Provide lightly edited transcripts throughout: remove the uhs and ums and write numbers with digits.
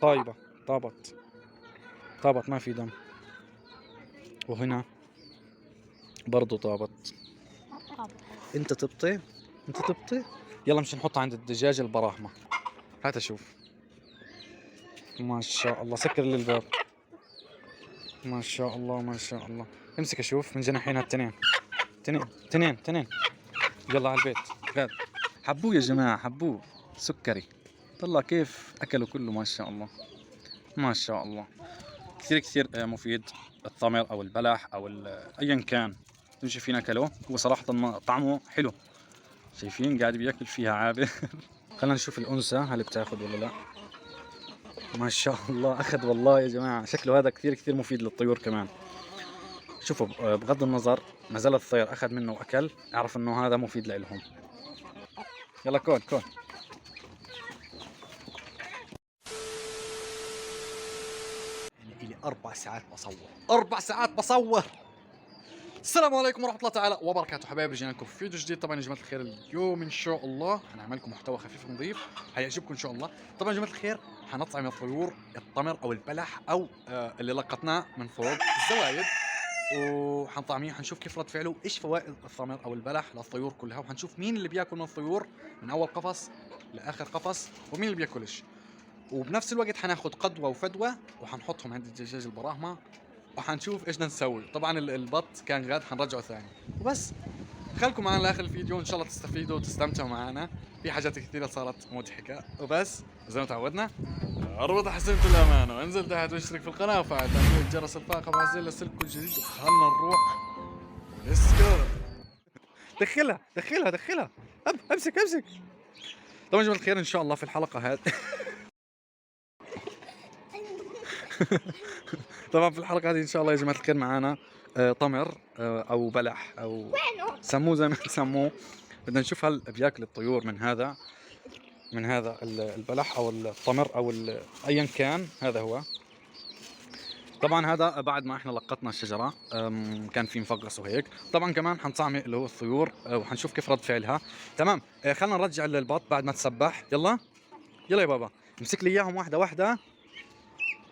طايبة. طابت. طابت ما في دم. وهنا برضو طابت. انت تبطي. انت تبطي. يلا مش نحطها عند الدجاج البراهمة. هات اشوف. ما شاء الله سكر لي الباب. ما شاء الله ما شاء الله. امسك اشوف من جناحين التنين. تنين تنين تنين. يلا على البيت. غاد. حبوه يا جماعة حبوه. سكري. طلع كيف اكلوا كله ما شاء الله. ما شاء الله. كثير كثير مفيد. التمر او البلح او ايا كان تمشي فينا اكله. هو صراحة طعمه حلو. شايفين قاعد بياكل فيها عابر. خلينا نشوف الأنثى هل بتاخذ ولا لا. ما شاء الله أخذ والله يا جماعة. شكله هذا كثير كثير مفيد للطيور كمان. شوفوا بغض النظر ما زال الطير أخذ منه وأكل اعرف إنه هذا مفيد لإلهم. يلا كول كول. لي 4 ساعات بصور 4 ساعات بصور. السلام عليكم ورحمة الله تعالى وبركاته حبايبي. رجعنا لكم في فيديو جديد. طبعا يا جماعة الخير اليوم إن شاء الله هنعمل لكم محتوى خفيف ونظيف هيعجبكم إن شاء الله. طبعا يا جماعة الخير حنطعم الطيور التمر أو البلح أو اللي لقطناه من فوق الزوايد وحنطعميه. حنشوف كيف رد فعله، ايش فوائد التمر او البلح للطيور كلها، وحنشوف مين اللي بياكل من الطيور من اول قفص لاخر قفص ومين اللي بياكلش. وبنفس الوقت حناخد قدوة وفدوة وحنحطهم عند الدجاج البراهمة وحنشوف ايش بدنا نسوي. طبعا البط كان غاد حنرجعه ثاني وبس. خلكم معنا لاخر الفيديو ان شاء الله تستفيدوا وتستمتعوا معنا. في حاجات كثيرة صارت مضحكة وبس زي ما تعودنا. اربط حسنة الامانة وانزل تحت واشترك في القناة وفعل تنبيه الجرس الفاقة مع زر لسلك الجديد وخلنا نروح. ليتس جو. دخلها دخلها دخلها. امسك امسك. طبعا يا جماعة الخير ان شاء الله في الحلقة هذه طبعا في الحلقة هذه ان شاء الله يا جماعة الخير معانا تمر او بلح او سموه زي ما تسموه. بدنا نشوف هل بياكل الطيور من هذا البلح او التمر او ايا كان. هذا هو. طبعا هذا بعد ما احنا لقطنا الشجره كان في مفقص وهيك. طبعا كمان حنطعمي اللي هو الطيور وحنشوف كيف رد فعلها. تمام. خلينا نرجع البط بعد ما تسبح. يلا يلا يا بابا امسك لي اياهم واحده واحده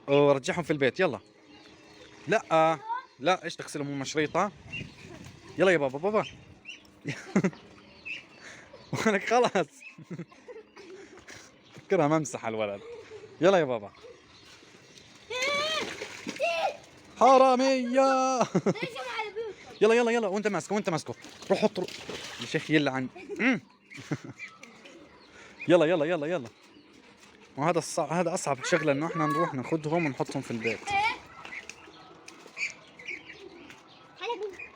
ورجعهم في البيت. يلا. لا لا ايش تغسلهم مشريطه. يلا يا بابا بابا. ولك خلاص. فكرها ممسح الولد. يلا يا بابا. حرامية. يلا يلا يلا وانت ماسكه وانت ماسكه. روح حط يا شيخ يلعن. يلا يلا يلا يلا. وهذا هذا اصعب شغله انه احنا نروح ناخذهم ونحطهم في البيت.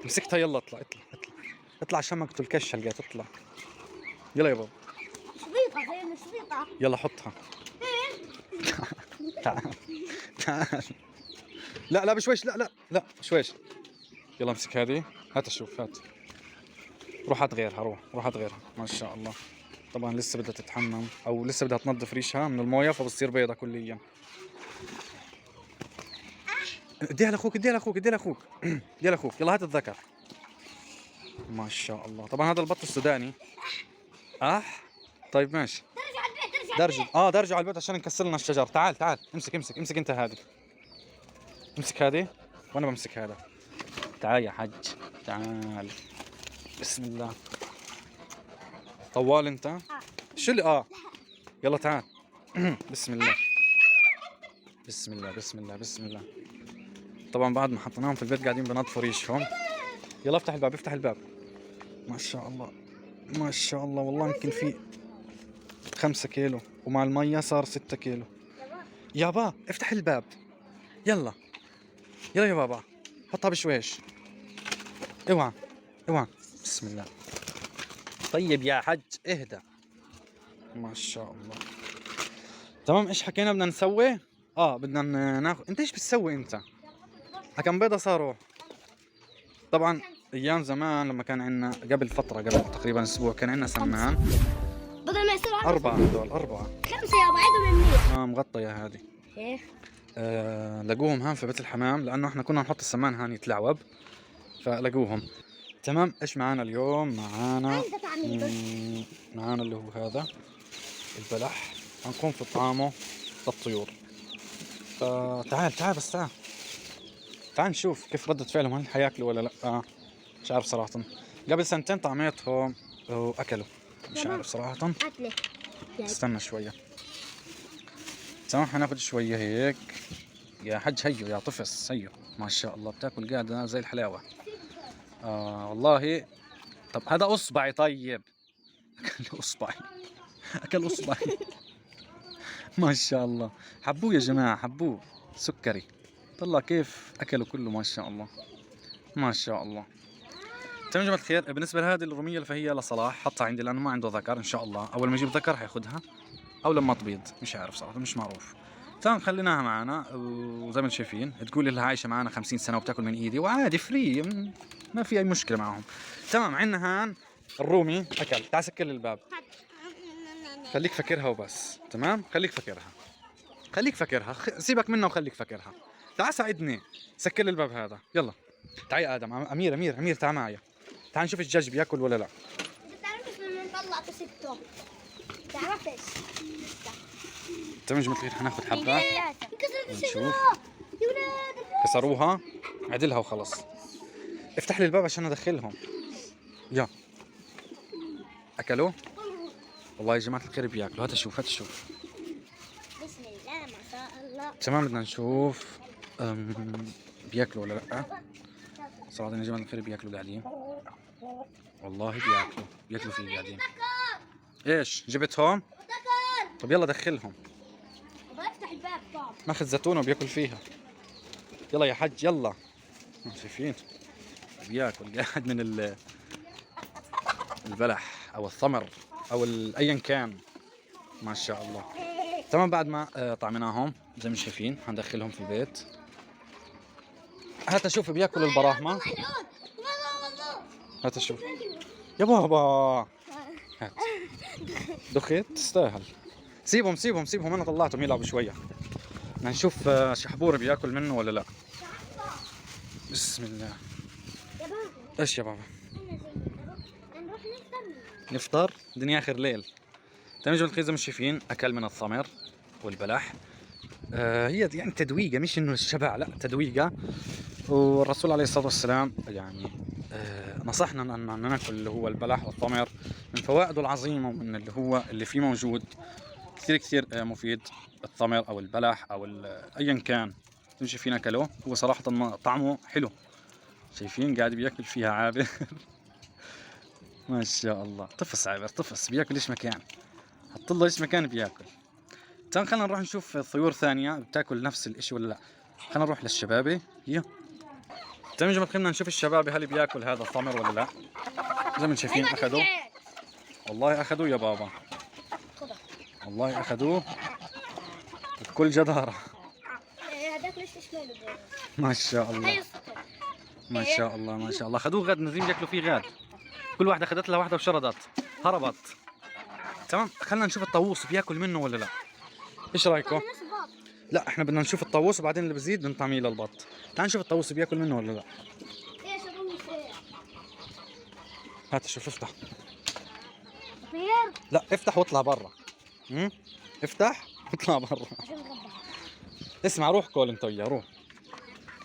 مسكتها. يلا اطلع اطلع اطلع اطلع عشان ما اقتل الكشه اللي تطلع. يلا يا بابا. شريطة هي مش شريطة. يلا حطها. تعال تعال. لا لا بشويش. لا لا لا بشويش. يلا امسك هذه. هات اشوف هات. روح هات غيرها. روح هات غيرها. ما شاء الله. طبعا لسه بدها تتحمم او لسه بدها تنظف ريشها من المويه فبتصير بيضة كليا. اديها لاخوك اديها لاخوك اديها لاخوك. اديها لاخوك. يلا هات الذكر. ما شاء الله. طبعا هذا البط السوداني. طيب ماشي. درجة على البيت درجوا على البيت عشان نكسر لنا الشجر. تعال تعال امسك امسك امسك انت هذه. امسك هذه وانا بمسك هذا. تعال يا حج تعال. بسم الله. طوال انت. شو اللي يلا تعال. بسم الله بسم الله بسم الله بسم الله. طبعا بعد ما حطيناهم في البيت قاعدين بنظفوا ريشهم. يلا افتح الباب افتح الباب. ما شاء الله ما شاء الله. والله يمكن في 5 كيلو ومع المية صار 6 كيلو. يابا افتح الباب. يلا يلا يا بابا. حطها بشويش. اوعى اوعى. بسم الله. طيب يا حج اهدى. ما شاء الله. تمام. ايش حكينا بدنا نسوي؟ بدنا ناخذ. انت ايش بتسوي انت؟ كم بيضة صاروا؟ طبعا ايام زمان لما كان عندنا قبل فترة قبل تقريبا اسبوع كان عندنا سمان. بدل ما يصير 4 هذول 4. 5 يا بعيدوا مني. مغطية هذه. ايه. لقوهم هان في بيت الحمام لانه احنا كنا نحط السمان هان يتلعوب فلقوهم. تمام. ايش معانا اليوم؟ معانا اللي هو هذا البلح. هنقوم في طعامه للطيور. تعال بس تعال نشوف كيف ردة فعلهم، هل حياكلوا ولا لا. مش عارف صراحة. قبل سنتين طعميتهم وأكلوا، مش عارف صراحة. أكله. استنى شوية. تمام حناخد شوية هيك. يا حج هيو يا طفس هيو، ما شاء الله بتاكل قاعدة زي الحلاوة. والله. طب هذا اصبعي، طيب اكل اصبعي اكل اصبعي. ما شاء الله حبوه يا جماعة، حبوه سكري. طلع كيف اكلوا كله، ما شاء الله ما شاء الله. تمام يا جماعة الخير. بالنسبة لهذه الرومية فهي لصلاح، حطها عندي لأنه ما عنده ذكر. إن شاء الله أول ما يجيب ذكر حياخدها، أو لما تبيض مش عارف صراحة، مش معروف. تمام خليناها معنا، وزي ما انتم شايفين تقول لها عايشة معنا 50 سنة وبتاكل من إيدي وعادي فري، ما في أي مشكلة معهم. تمام عندنا هان الرومي أكل. تعال سكر لي الباب، خليك فاكرها وبس. تمام خليك فاكرها سيبك منها وخليك فاكرها. تعال ساعدني، سكر لي الباب هذا يلا. تعال يا آدم. أمير تعال معي، تعال نشوف الدجاج بياكل ولا لا. تعرفش لما طلعت سته؟ تعرفش؟ تمام يا جماعة الخير حناخد حبة انكسرت نشوف. الشجرة يا ولاد. كسروها، عدلها وخلص. افتح لي الباب عشان ادخلهم. يا اكلوا والله يا جماعة الخير بياكلوا. هات شوف بسم الله ما شاء الله. تمام بدنا نشوف بياكلوا ولا لا. صراحة يا جماعة الخير بياكلوا قاعدين، والله بياكلوا فيه قاعدين. ايش جبتهم؟ طب يلا دخلهم. افتح الباب طب. ماخذ زيتونة وبياكل فيها. يلا يا حج يلا. شايفين بياكل قاعد من البلح او الثمر او ايا كان، ما شاء الله. تمام بعد ما طعمناهم زي ما شايفين حندخلهم في البيت. هات شوف بياكل البراهمة. هات شوف يا بابا. هات دخيت تستاهل. سيبهم انا طلعتهم يلعبوا شوية. بدنا نشوف شحبور بياكل منه ولا لا. بسم الله. ايش يا بابا؟ نروح نفطر دنيا اخر ليل. تمام جماعة الخير زي ما شايفين اكل من الثمر والبلح. هي يعني تدويقه، مش انه الشبع، لا تدويقه. والرسول عليه الصلاه والسلام يعني نصحنا ان ناكل اللي هو البلح والثمر من فوائده العظيمه، ومن اللي فيه موجود كثير مفيد. الثمر او البلح او ايا كان شايفين اكلوه. هو صراحه طعمه حلو، شايفين قاعد بياكل فيها عابر. ما شاء الله طفس عابر طفس بياكل ايش مكان، حط له ايش مكان بياكل. تمام خلينا نروح نشوف طيور ثانيه بتاكل نفس الاشي ولا لا. خلينا نروح للشبابي. تمام يا جماعه خلينا نشوف الشبابي هل بياكل هذا الثمر ولا لا. زي ما شايفين اخذوه، والله اخذوه يا بابا، والله اخذوه بكل جدارة. هذاك ليش تشمله؟ ما شاء الله ما شاء الله ما شاء الله. اخذوه غاد نازلين ياكلوا فيه غاد. كل واحدة اخذت لها واحدة وشردت هربت. تمام خلينا نشوف الطاووس بياكل منه ولا لا. ايش رايكم؟ لا احنا بدنا نشوف الطاووس وبعدين اللي بزيد بنطعميه للبط. تعال نشوف الطاووس بياكل منه ولا لا. ايش الطاووس؟ هات شوف افتح. خير؟ لا افتح واطلع برا. افتح واطلع برا. اسمع روح كل انت وياه،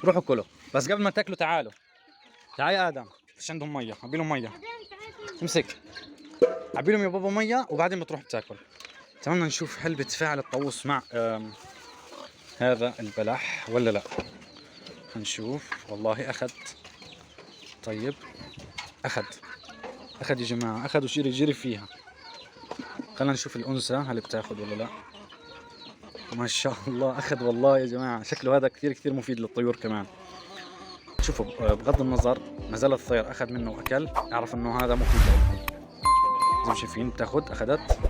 روحوا كلوا. بس قبل ما تاكلوا تعالوا. تعال يا ادم، فيش عندهم ميه، عبي لهم ميه. امسك عبي لهم يا بابا ميه وبعدين بتروح تاكل. تمام نشوف هل بتفاعل الطاووس مع هذا البلح ولا لا. نشوف. والله اخذ. طيب اخذ يا جماعه، اخذ وجري فيها. خلينا نشوف الانثى هل بتاخذ ولا لا. ما شاء الله اخذ والله يا جماعه. شكله هذا كثير مفيد للطيور كمان. شوفوا بغض النظر نزل الطير اخذ منه واكل، اعرف انه هذا مفيد لهم. زي ما شايفين اخذت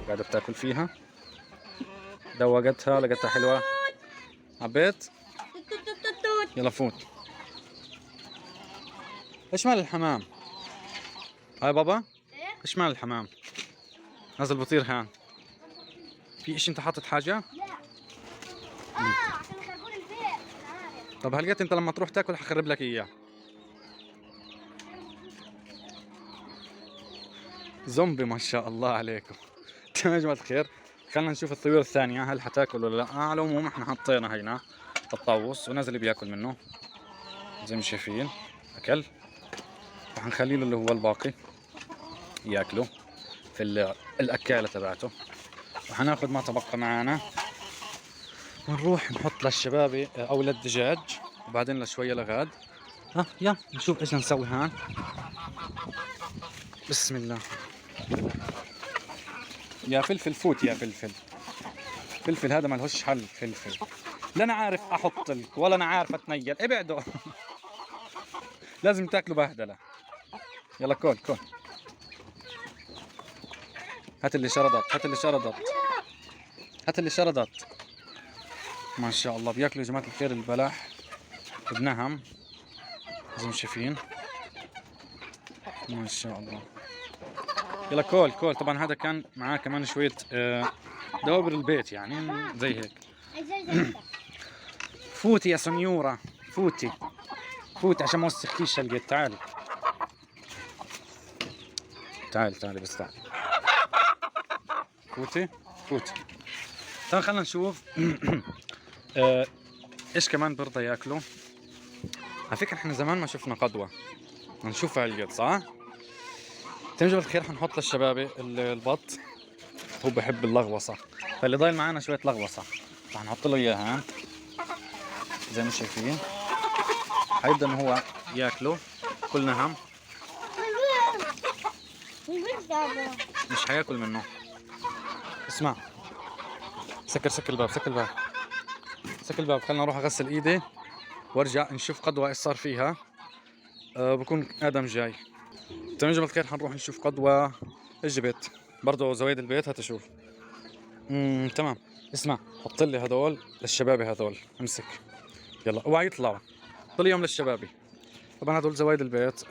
قاعده بتاكل فيها. دوقتها لقيتها حلوه. عبيت. يلا فوت. ايش مال الحمام؟ هاي بابا ايش مال الحمام؟ نازل بطير هان. في اشي انت حاطط حاجه؟ عشان يخربون البيت. طب هلقيت انت لما تروح تاكل حخرب لك اياه. زومبي ما شاء الله عليكم. تمام يا جماعه الخير خلينا نشوف الطيور الثانية هل حتاكل ولا لا. على العموم احنا حطينا هنا الطاووس ونزل بياكل منه زي ما شايفين، اكل. وحنخلي له اللي هو الباقي ياكله في الاكالة تبعته. وحناخذ ما تبقى معنا ونروح نحط للشباب او للدجاج وبعدين لشوية لغاد. ها يا نشوف ايش نسوي هان. بسم الله. يا فلفل فوت يا فلفل. فلفل هذا ملهوش حل. فلفل لا انا عارف احط لك ولا انا عارف اتنيل. ابعدوا. لازم تاكلوا بهدله. يلا كل كل. هات اللي شردت. هات اللي شردت. هات اللي شردت. ما شاء الله بياكلوا يا جماعه الخير البلح بنهم زي ما شايفين. ما شاء الله. يلا كول كول. طبعا هذا كان معاه كمان شويه دوابر البيت يعني زي هيك. فوتي يا سنيورة. فوتي فوتي عشان ما وسختيش القيت. تعالي تعالي تعالي بس تعالي. فوتي فوتي. طيب خلينا نشوف ايش كمان برضه ياكلوا. على فكرة احنا زمان ما شفنا قدوة، نشوفها القط صح؟ تنجم الخير حنحط للشباب البط، هو بحب اللغوصة، فاللي ضايل معانا شوية لغوصة حنحط له اياها زي ما شايفين. حيبدأ انه هو ياكله كل نهم. مش حياكل منه. اسمع سكر الباب. سكر الباب. سكر الباب. خلنا اروح اغسل ايدي وارجع نشوف قدوة ايش صار فيها. بكون ادم جاي. تمام جماعة الخير حنروح نشوف قدوة ايش جبت. برضه زوايد البيت هتشوف. تمام. اسمع حط لي هذول للشباب هذول. امسك يلا اوعى يطلعوا. حط لي يوم للشبابي. طبعا هذول زوايد البيت.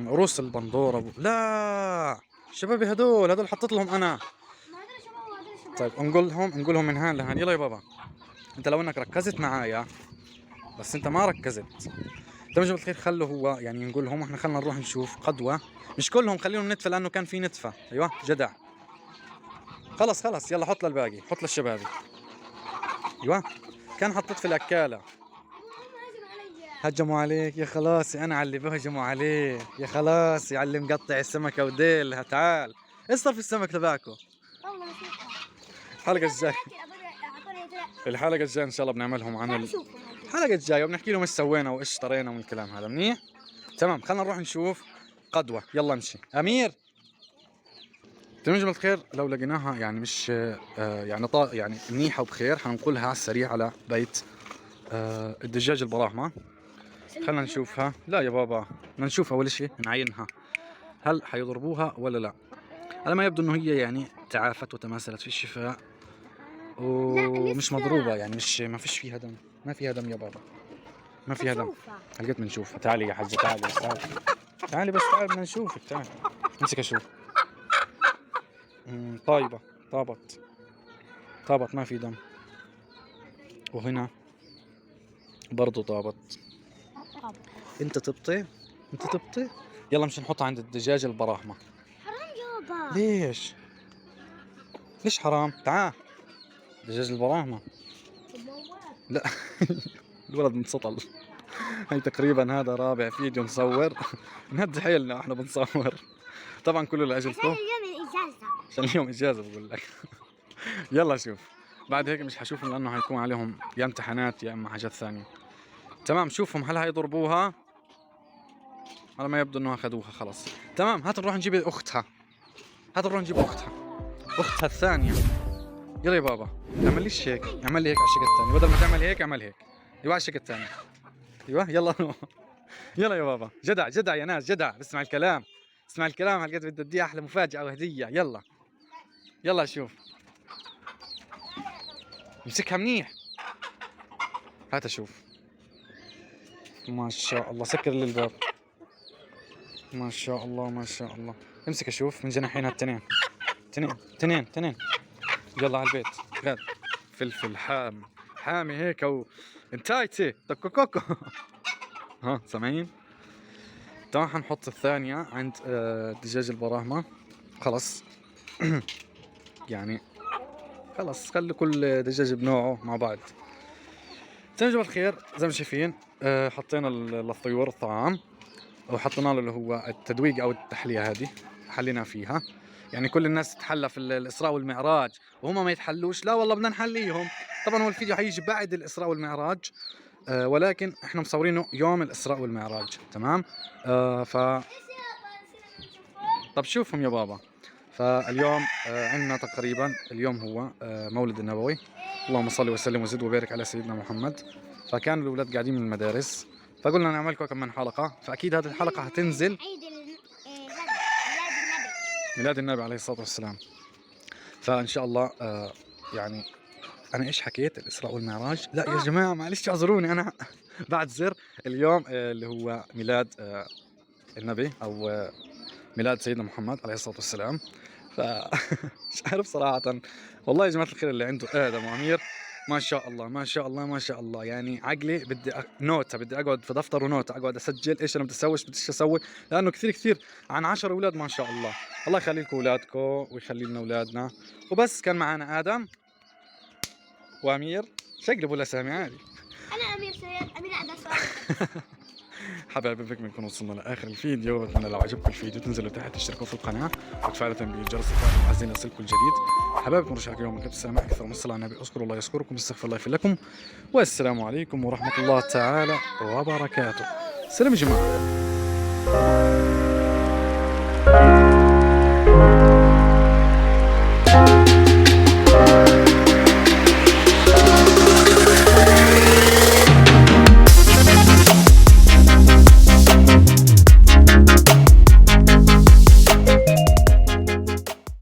روس البندورة لا شبابي هذول حطيت لهم انا. طيب نقولهم من هان لهان. يلا يا بابا انت لو انك ركزت معايا بس انت ما ركزت. تمام جماعة الخير خلوا هو يعني نقولهم احنا خلنا نروح نشوف قدوة. مش كلهم خليهم نتفة لانه كان في نتفة. ايوه جدع. خلص يلا حط للباقي. حط للشبابي. ايوه كان حطيت في الاكالة. هجموا عليك يا خلاص. انا على اللي بهجموا عليه يا خلاص يا اللي مقطع السمكة وديلها. تعال ايش صار في السمك تبعكم؟ الحلقة الجاية ان شاء الله بنعملهم عن الحلقة الجاية وبنحكي لهم ايش سوينا وايش اشترينا من الكلام هذا. منيح تمام. خلينا نروح نشوف قدوة. يلا امشي امير. تمام جماعة الخير لو لقيناها يعني مش يعني منيحة وبخير حنقولها على السريع على بيت الدجاج البراهمة. خلينا نشوفها. لا يا بابا بدنا نشوف اول شيء نعينها هل حيضربوها ولا لا. على ما يبدو انه هي يعني تعافت وتماثلت في الشفاء ومش مضروبة يعني مش ما فيش فيها دم. ما فيها دم يا بابا. ما فيها دم. هلقيت بنشوف. تعالي يا حجة تعالي بس تعالي. تعالي بس تعالي بدنا نشوفك. تعالي امسك اشوف. طيبة طابت ما في دم. وهنا برضو طابت. انت تبطي. يلا مش نحطها عند الدجاج البراهمة. حرام يابا. ليش حرام؟ تعال دجاج البراهمة. لا الولد منسطل. هي تقريبا هذا رابع فيديو نصور. نهد حيلنا واحنا بنصور. طبعا كله لاجلكم عشان اليوم اجازة بقول لك. يلا شوف بعد هيك مش حشوفهم لانه حيكون عليهم يا امتحانات يا اما حاجات ثانية. تمام شوفهم هل هيضربوها. على ما يبدو انه اخذوها خلاص. تمام هات نروح نجيب اختها. اختها الثانية. يلا يا بابا اعمل ليش هيك. اعمل لي هيك على الشق الثاني بدل ما تعمل هيك اعمل هيك. ايوه على الشق الثاني. ايوه يلا. يلا يا بابا جدع يا ناس جدع. اسمع الكلام هلقيت بدي اديها احلى مفاجأة وهدية. يلا شوف امسكها منيح. هات اشوف. ما شاء الله سكر لي الباب. ما شاء الله امسك اشوف من جناحين هالتنين. تنين. يلا على البيت. غاد فلفل حامي هيك او انتايتي كوكو. ها سامعين. تمام حنحط الثانية عند دجاج البراهمة. خلص. يعني خلص خلي كل دجاج بنوعه مع بعض. زي ما جماعة الخير زي ما شايفين حطينا للطيور الطعام، وحطينا له اللي هو التدويق او التحليه. هذه حلينا فيها. يعني كل الناس تتحلى في الاسراء والمعراج وهم ما يتحلوش، لا والله بدنا نحليهم. طبعا هو الفيديو حيجي بعد الاسراء والمعراج، ولكن احنا مصورينه يوم الاسراء والمعراج. تمام. طب شوفهم يا بابا. فاليوم عندنا تقريبا اليوم هو مولد النبوي، اللهم صل وسلم وزد وبارك على سيدنا محمد. فكانوا الاولاد قاعدين من المدارس، فقلنا نعمل لكم كم من حلقه. فاكيد هذه الحلقه هتنزل ميلاد النبي عليه الصلاه والسلام. فان شاء الله يعني انا ايش حكيت؟ الاسراء والمعراج؟ لا يا جماعه معلش اعذروني، انا بعتذر. اليوم اللي هو ميلاد النبي او ميلاد سيدنا محمد عليه الصلاه والسلام. ف مش عارف صراحه. والله يا جماعه الخير اللي عنده ادم وامير ما شاء الله ما شاء الله ما شاء الله. يعني عقلي بدي نوتة، بدي اقعد في دفتر ونوتة اقعد اسجل ايش انا بدي اسوي ايش بدي اسوي، لانه كثير عن 10 اولاد ما شاء الله. الله يخلي لكم اولادكم ويخلي لنا اولادنا. وبس كان معنا ادم وامير. شقلبوا الاسامي عادي. انا امير سيد، امير عباس. حبايبي بكم نكون وصلنا لاخر الفيديو. بتمنى لو عجبكم الفيديو تنزلوا تحت تشتركوا في القناه وتفعلوا تنبيه الجرس لتعرفوا عايزين يصلكم الجديد. حبايبي مرشحك اليوم من السلام اكثر من الصلاه على النبي. اذكروا الله يذكركم، استغفر الله يغفر لكم، والسلام عليكم ورحمه الله تعالى وبركاته. سلام يا جماعه.